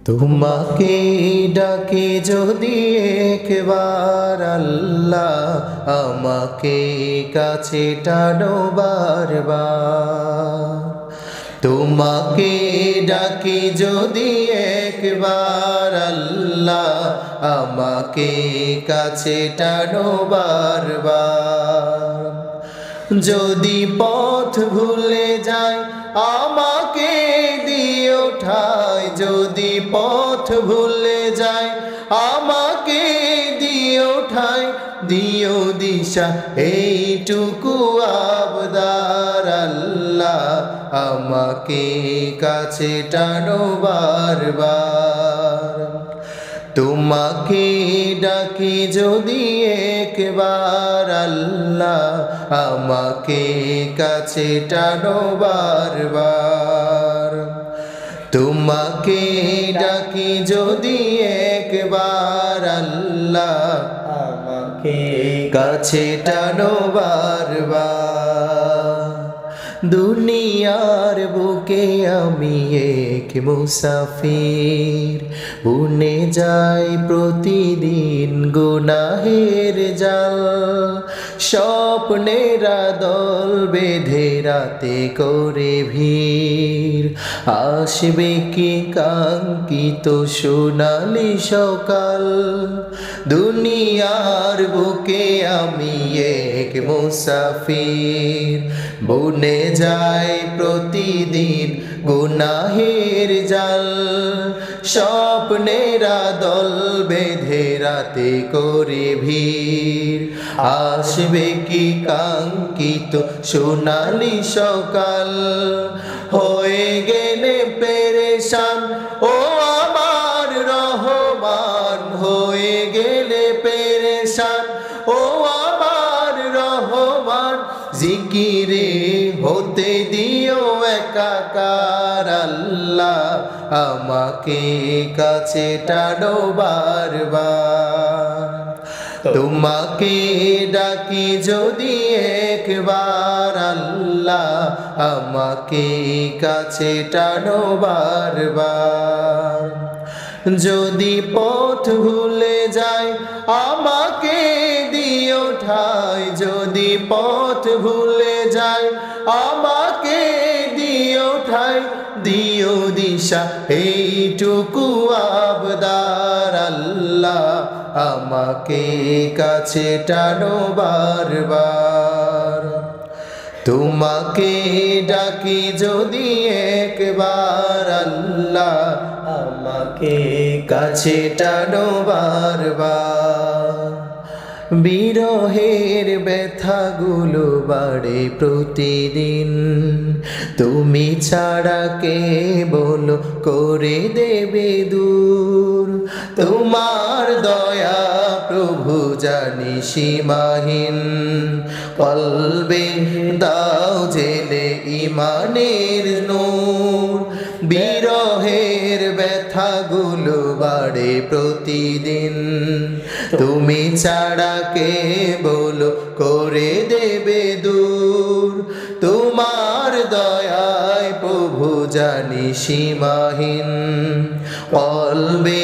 তোমাকে ডাকে যদি একবার আল্লাহ, আমাকে কাছে টানো বারবার। তোমাকে ডাকে যদি একবার আল্লাহ, আমাকে কাছে টানো বারবার। যদি পথ ভুলে যাই আমাকে দিও ঠাই, যদি পথ ভুলে যাই আমাকে দিও ঠাই, দিও দিশা এইটুকু আবদার আল্লাহ, আমাকে কাছে টানো বারবার। তোমাকে ডাকি যদি একবার আল্লাহ, আমাকে কাছে টানো বারবার। তোমাকে ডাকি যদি একবার আল্লাহ, আমাকে কাছে টানো বারবার। দুনিয়ার বুকে আমি এক মুসাফির, বুনে যাই প্রতিদিন গুনাহের জাল। স্বপ্নেরা দল বেঁধে রাতে করে ভিড়, আসবে কি কাঙ্ক্ষিত সোনালি সকাল। দুনিয়ার বুকে আমি এক মুসাফির, বুনে যাই প্রতিদিন গুনাহের জাল। স্বপ্নেরা দল বেঁধে রাতে করে ভিড়, আসবে কি কাঙ্ক্ষিত সোনালি সকাল। হয়ে গেলে পেরেশান ও আমার রহমান, হয়ে গেলে পেরেশান ও আমার রহমান। জিকিরে হতে দিও একাকার আল্লাহ, আমাকে কাছে টানো বারবার। তোমাকে ডাকি যদি একবার আল্লাহ, আমাকে কাছে টানো বারবার। যদি পথ ভুলে যাই আমাকে দিও ঠাই, যদি পথ ভুলে যাই আমাকে দিও ঠাই, দিও দিশা এইটুকু আবদার আল্লাহ, আমাকে কাছে টানো বারবার। তোমাকে ডাকি যদি একবার আল্লাহ, আমাকে কাছে টানো বারবার। বিরহের ব্যথাগুলো বাড়ে প্রতিদিন, তুমি ছাড়া কে বলো করে দেবে দূর। তোমার দয়া প্রভু জানি সীমাহীন, কলবে দাও জেলে ইমানের নূর। বিরহের ব্যথাগুলো বাড়ে প্রতিদিন, তুমি ছাড়া কে বলো করে দেবে দূর। তোমার দয়ায় প্রভু জানি সীমাহীন, কলবে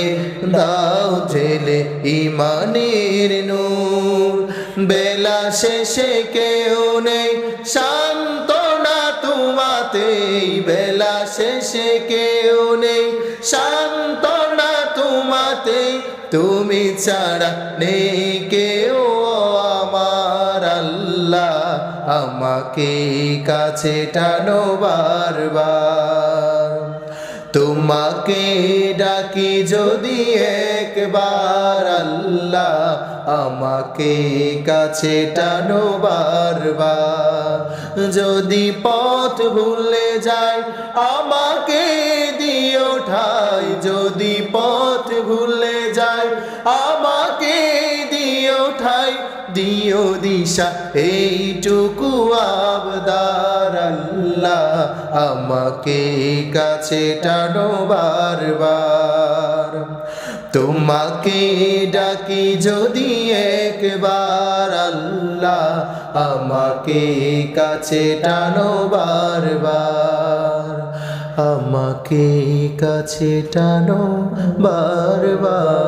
দাও জেলে ইমানের নূর। বেলা শেষে কেউ নেই সান্ত্বনা তোমাতেই, বেলা শেষে কেউ নেই সান্ত্বনা তোমাতেই। তুমি ছাড়া নেই কেউ আমার আল্লাহ, আমাকে কাছে টানো বারবার। তোমাকে ডাকি যদি একবার আল্লাহ, আমাকে কাছে টানো বারবার। যদি পথ ভুলে যাই আমাকে দিও ঠাই, যদি পথ ভুলে যাই আমাকে দিও ঠাই, দিও দিশা এইটুকু আবদার আল্লাহ, আমাকে কাছে টানো বারবার। তোমাকে ডাকি যদি একবার আল্লাহ, আমাকে কাছে টানো বারবার। আমাকে কাছে টানো বারবার।